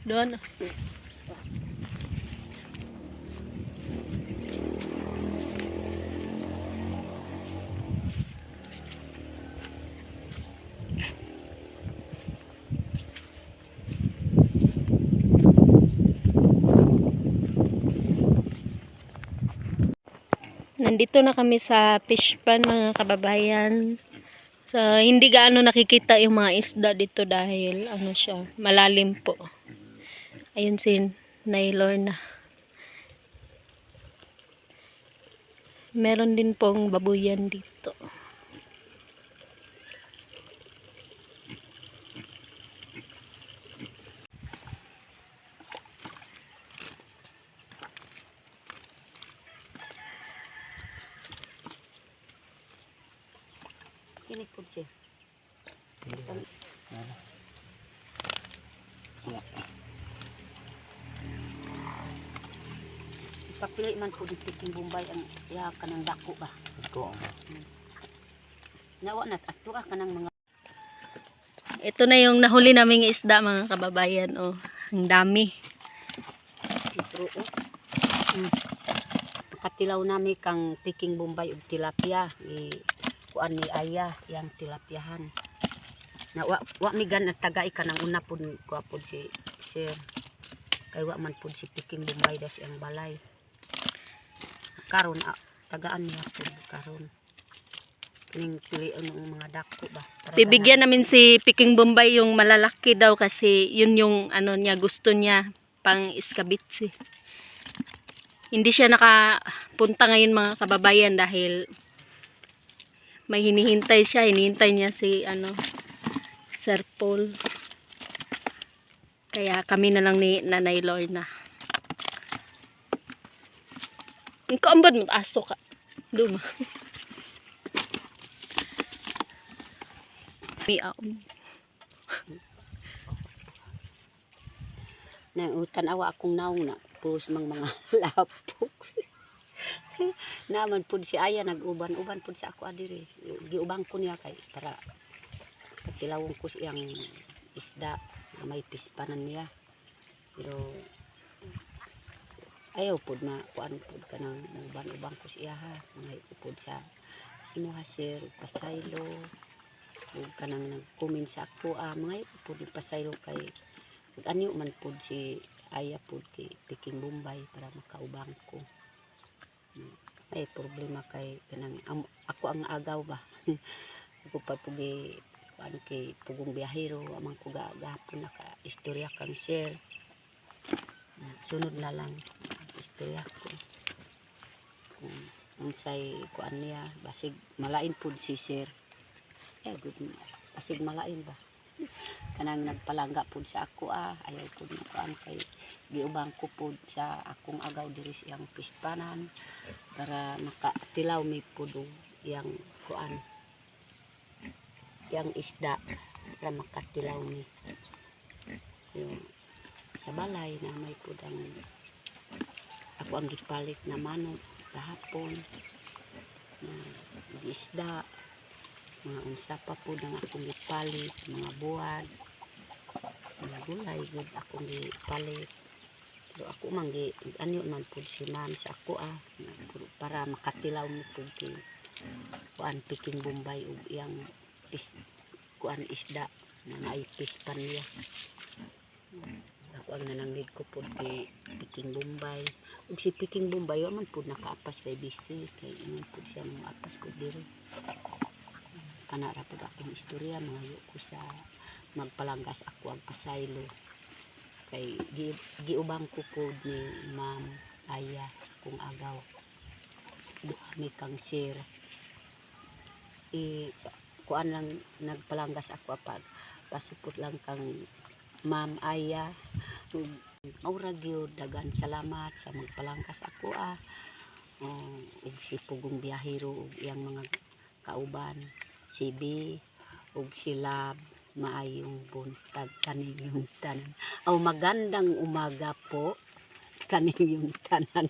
Doon. Nandito na kami sa fish pan mga kababayan. So, hindi gaano nakikita yung mga isda dito dahil ano siya, malalim po. Ayun si Naylorna. Meron din pong babuyan dito. Kinig po siya. Ipapili man po di Piking Bombay ang iya kanang dako ba? Dako. Nawa na ato kanang mga Ito na yung nahuli naming isda mga kababayan. Oh, ang dami. litro o. Katilaw nami kang Piking Bombay ug tilapia. Kuan ni Aya yang tilapiahan. Na wa migan at tagay kanang una pud kuha pud si Sir. Kay wa man pud si Piking Bombay das ang balay. Karon tagaan niya pud karon. Kining pili ang mga dako ba. Bibigyan namin si Piking Bombay yung malalaki daw kasi yun yung ano niya, gusto niya pang iskabitsi. Hindi siya nakapunta ngayon mga kababayan dahil may hinihintay siya. Hinihintay niya si Sir Paul. Kaya kami na lang ni Nanay Lorna. Ang kaambad mo aso ka. Duma. Na utan awa akong naong na pus mga lapok. Naman pud si Aya nag-uban-uban pud sa ako adiri. Giubang ko niya kay para patilawon ko siyang isda na may pispanan niya. Pero ayaw pud kuan pud kanang uban-uban ko siya ha. May pud sa inuha sir pasaylo. Ug kanang nag-comment sa ako mga pud pasaylo kay anyo man pud si Aya pud kay Piking Bombay para makaubang ko. Ay problema kay kanang ako ang agaw ba. Ako pa pugi kuan kay pugong biyahero amang ko gahapon naka istorya kang share. Sunod na lang istorya ko. Kung unsay kuan niya basig malain pud si Sir. Good basig malain ba. Kanang nagpalangga pud sa ako ayaw pud kuan kay giubang ko pud sa akong agaw diri siyang pispanan para makatilaw mi pud yang kuan yang isda para makatilaw mi yung sa balay na may pud ang ako ang gipalit na manok kahapon na isda mga unsa pa pud ang akong gipalit mga buwad mga gulay gud akong gipalit. Pero ako man anyo man pud si ma'am sa ako para makatilaw mo pud kay kuan Piking Bombay ug iyang kuan isda na naipis pa niya. Ako ang nananglig ko pud kay Piking Bombay ug si Piking Bombay wa man pud nakaapas kay busy kay ingon pud siya maapas pud diri. Kana ra pud akong istorya mga ko sa magpalanggas ako ang pasaylo kay giubang ko pud ni Ma'am Aya kung agaw duha mi kang Sir kuan lang nagpalanggas ako pag pasipot lang kang Ma'am Aya maura gyud dagan salamat sa magpalanggas ako ug si pugong biyahero ug iyang mga kauban si B ug si Lab maayong buntag kaning yung tanan. Magandang umaga po kaning yung tanan.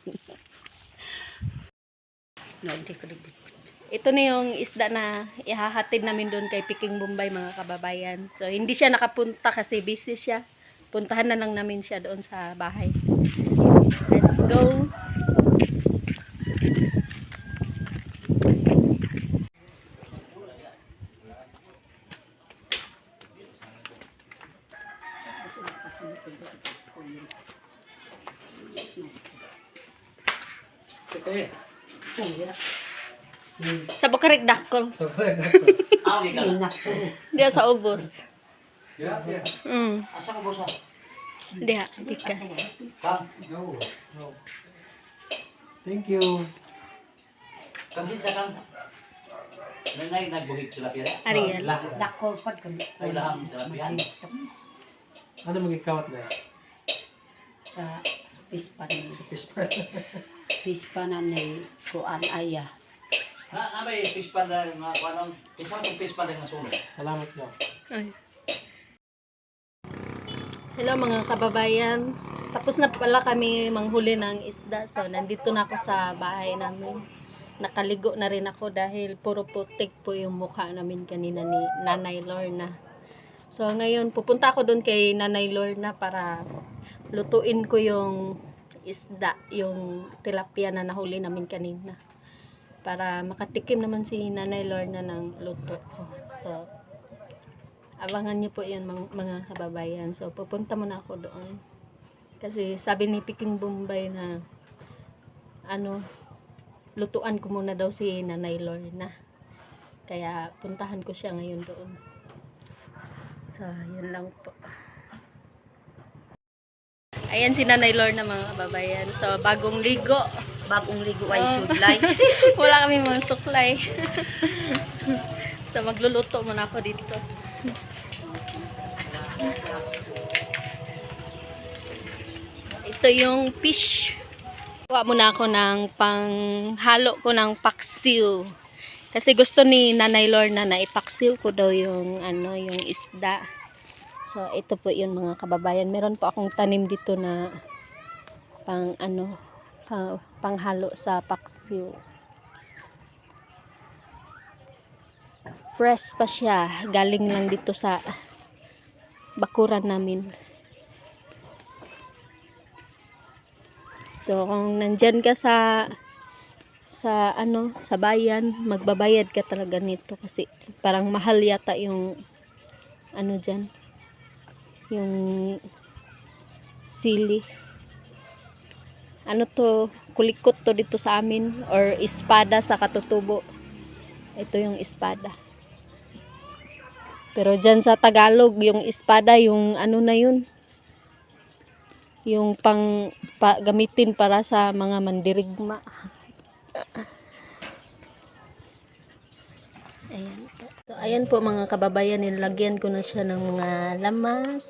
Ito na yung isda na ihahatid namin doon kay Piking Bombay mga kababayan. So hindi siya nakapunta kasi busy siya. puntahan na lang namin siya doon sa bahay. Let's go. Okay. Sa Bukarik Dakol. Diya sa ubos. Yeah, yeah. Asa ka bosa? Diya, pikas. No. Thank you. Kamit sa kang nanay nagbuhig tilapia. Ariel. Dakol pad kami. Ay, lahang tilapia. Ano magigkawat na? Sa pispan. Pispan. Pispan na ni kuan aya. Na may fish pan na mga kanong isang fish pan na sunod. Salamat nyo. Ay. Hello mga kababayan. Tapos na pala kami manghuli ng isda. So, nandito na ako sa bahay namin. Nakaligo na rin ako dahil puro putik po yung mukha namin kanina ni Nanay Lorna. So, ngayon pupunta ako doon kay Nanay Lorna para lutuin ko yung isda, yung tilapia na nahuli namin kanina. Para makatikim naman si Nanay Lorna ng luto ko. So, abangan niyo po yun mga kababayan. So, pupunta muna ako doon. Kasi sabi ni Peking Bombay na lutuan ko muna daw si Nanay Lorna. Kaya puntahan ko siya ngayon doon. So, yun lang po. Ayan si Nanay Lorna mga kababayan. So, bagong ligo. Bagong ligo ay sudlay. Wala kami mga suklay. So, magluluto muna ako dito. Ito yung fish. Kuha muna ako ng panghalo ko ng paksiw. Kasi gusto ni Nanay Lorna na ipaksiw ko daw yung yung isda. So ito po yun mga kababayan. Meron po akong tanim dito na panghalo sa paksiw. Fresh pa siya. Galing lang dito sa bakuran namin. So, kung nandyan ka sa bayan, magbabayad ka talaga nito kasi parang mahal yata yung dyan, yung sili. Kulikot to dito sa amin or espada sa Katutubo. Ito yung espada. Pero dyan sa Tagalog, yung espada, yung na yun, yung gamitin para sa mga mandirigma. Ayan po. So, ayan po mga kababayan, nilagyan ko na siya ng mga lamas.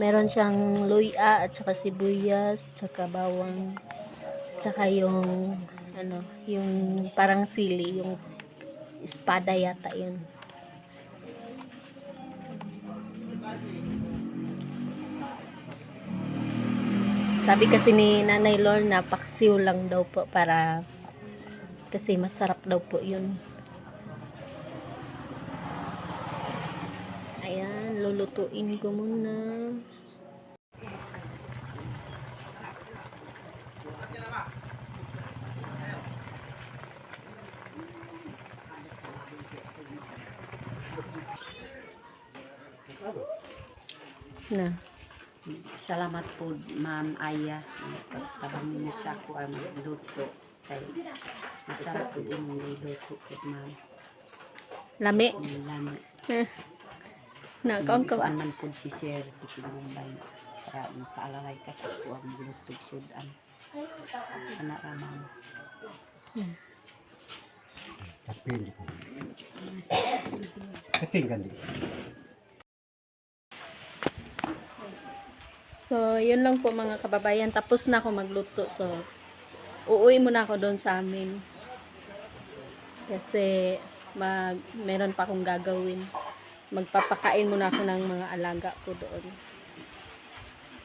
Meron siyang luya at saka sibuyas, tsaka bawang, tsaka yung yung parang sili, yung espada yata yun. Sabi kasi ni Nanay Lorna, paksiw lang daw po para kasi masarap daw po yun. Ayan, lulutuin ko muna. Na. Salamat po Ma'am Aya. Pagtabang mo sa ako ang magluto. Kay masarap po din yung niluto ko Ma'am. Lami. Lami. Na, kaon ko. Kuan man po si Sir Peking Bombay. Para magpaalalay ka sa ako ang magluto sudan. Anak ramang. Kasing gandi. So, yun lang po mga kababayan. Tapos na ako magluto. So, uuwi muna ako doon sa amin. Kasi, meron pa akong gagawin. Magpapakain muna ako ng mga alaga ko doon.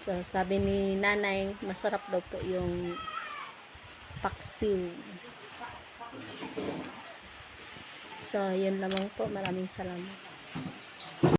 So, sabi ni Nanay, masarap daw po yung paksiw. So, yun lamang po. Maraming salamat.